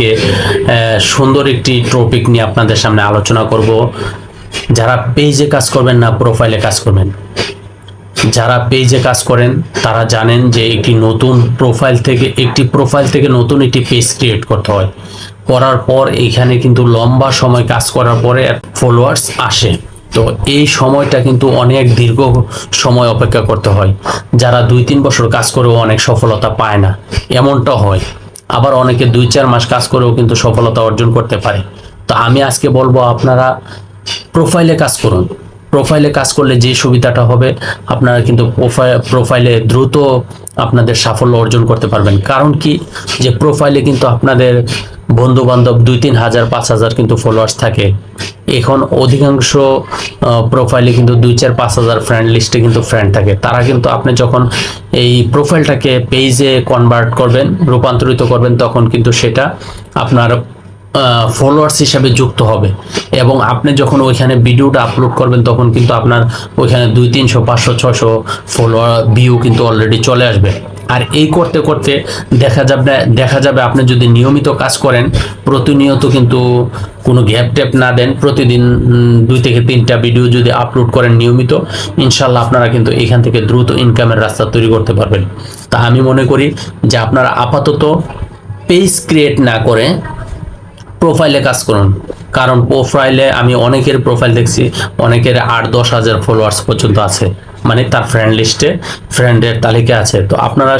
আজকে সুন্দর একটি টপিক নিয়ে আপনাদের সামনে আলোচনা করব। যারা পেজে কাজ করবেন না প্রোফাইলে কাজ করবেন, যারা পেজে কাজ করেন তারা জানেন যে একটি প্রোফাইল থেকে নতুন একটি পেজ ক্রিয়েট করতে হয়। করার পর এইখানে কিন্তু লম্বা সময় কাজ করার পরে ফলোয়ার্স আসে। তো এই সময়টা কিন্তু অনেক দীর্ঘ সময় অপেক্ষা করতে হয়। যারা 2-3 বছর কাজ করেও অনেক সফলতা পায় না, এমনটা হয়। আবার অনেকে 2-4 মাস কাজ করেও কিন্তু সফলতা অর্জন করতে পারে। তো আমি আজকে বলবো আপনারা প্রোফাইলে কাজ করুন। প্রোফাইলে কাজ করলে যে সুবিধাটা হবে, আপনারা কিন্তু প্রোফাইলে দ্রুত আপনাদের সাফল্য অর্জন করতে পারবেন। কারণ কি, যে প্রোফাইলে কিন্তু আপনাদের বন্ধু বান্ধব 2-3 হাজার 5 হাজার কিন্তু ফলোয়ার্স থাকে। এখন অধিকাংশ প্রোফাইলে কিন্তু 2-4-5 হাজার ফ্রেন্ড লিস্টে কিন্তু ফ্রেন্ড থাকে। তারা কিন্তু আপনি যখন এই প্রোফাইলটাকে পেজে রূপান্তরিত করবেন, তখন কিন্তু সেটা আপনার ফলোয়ার্স হিসাবে যুক্ত হবে। এবং আপনি যখন ওইখানে ভিডিওটা আপলোড করবেন, তখন কিন্তু আপনার ওইখানে 200, 300, 500, 600 ফলোয়ার ভিউ কিন্তু অলরেডি চলে আসবে। আর এই করতে করতে দেখা যাবে আপনি যদি নিয়মিত কাজ করেন, প্রতিনিয়ত কিন্তু কোনো গ্যাপ ট্যাপ না দেন, প্রতিদিন 2 থেকে 3টা ভিডিও যদি আপলোড করেন নিয়মিত, ইনশাল্লাহ আপনারা কিন্তু এখান থেকে দ্রুত ইনকামের রাস্তা তৈরি করতে পারবেন। তা আমি মনে করি যে আপনারা আপাতত পেজ ক্রিয়েট না করে প্রোফাইলে কাজ করুন। কারণ প্রোফাইলে আমি অনেকের প্রোফাইল দেখছি, অনেকের 8-10 হাজার ফলোয়ার্স পর্যন্ত আছে, মানে তার ফ্রেন্ড লিস্টে ফ্রেন্ডের তালিকা আছে। তো আপনারা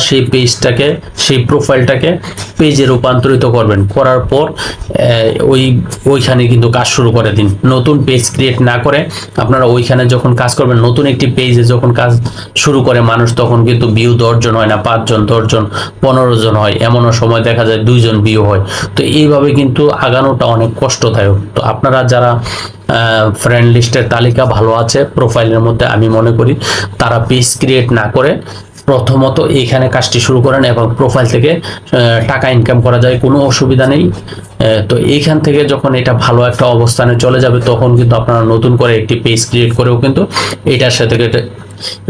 সেই প্রোফাইলটাকে পেজে রূপান্তরিত করবেন। করার পর ওইখানে কিন্তু কাজ শুরু করে দিন। নতুন পেজ ক্রিয়েট না করে আপনারা ওইখানে যখন কাজ করবেন, নতুন একটি পেজে যখন কাজ শুরু করে মানুষ, তখন কিন্তু ভিউ 10 জন হয় না, 5 জন, 10 জন, 15 জন হয়। এমনও সময় দেখা যায় 2 জন ভিউ হয়। তো এইভাবে কিন্তু আগানোটা অনেক কষ্টদায়ক। তো আপনারা যারা ফ্রেন্ড লিস্টের তালিকা ভালো আছে প্রোফাইলের মধ্যে, আমি মনে করি তারা পেজ ক্রিয়েট না করে প্রথমত এইখানে কাজটি শুরু করেন, এবং প্রোফাইল থেকে টাকা ইনকাম করা যায়, কোনো অসুবিধা নেই। তো এইখান থেকে যখন এটা ভালো একটা অবস্থানে চলে যাবে, তখন কিন্তু আপনারা নতুন করে একটি পেজ ক্রিয়েট করেও কিন্তু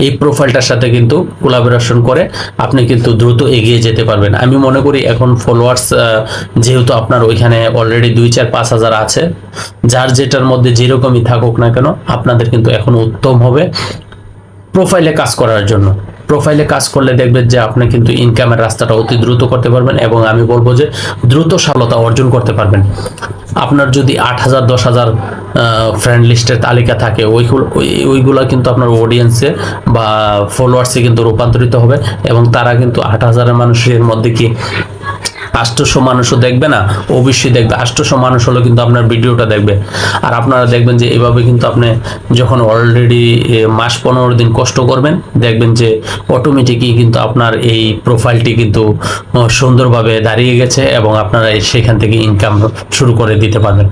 এই প্রোফাইলটার সাথে কিন্তু কোলাবোরেশন করে আপনি কিন্তু দ্রুত এগিয়ে যেতে পারবেন। আমি মনে করি এখন ফলোয়ার্স যেহেতু আপনার ওইখানে অলরেডি 2-4-5 হাজার আছে, যার যেটার মধ্যে যেরকমই থাকুক না কেন, আপনাদের কিন্তু এখন উত্তম হবে প্রোফাইলে কাজ করার জন্য। প্রোফাইলে কাজ করলে দেখবেন যে আপনি কিন্তু ইনকামের রাস্তাটা অতি দ্রুত করতে পারবেন, এবং আমি বলবো যে দ্রুত সফলতা অর্জন করতে পারবেন। আপনার যদি 8,000 10,000 ফ্রেন্ড লিস্টের তালিকা থাকে, ওইগুলো কিন্তু আপনার অডিয়েন্সে বা ফলোয়ার্সে কিন্তু রূপান্তরিত হবে, এবং তারা কিন্তু 8,000 মানুষের মধ্যে কি 800 মানুষও দেখবে না, অবশ্যই দেখবে। 800 মানুষ হলো কিন্তু আপনার ভিডিওটা দেখবে। আর আপনারা দেখবেন যে এভাবে কিন্তু আপনি যখন অলরেডি মাস 15 দিন কষ্ট করবেন, দেখবেন যে অটোমেটিকই কিন্তু আপনার এই প্রোফাইলটি কিন্তু সুন্দরভাবে দাঁড়িয়ে গেছে, এবং আপনারা সেখান থেকে ইনকাম শুরু করে দিতে পারবেন।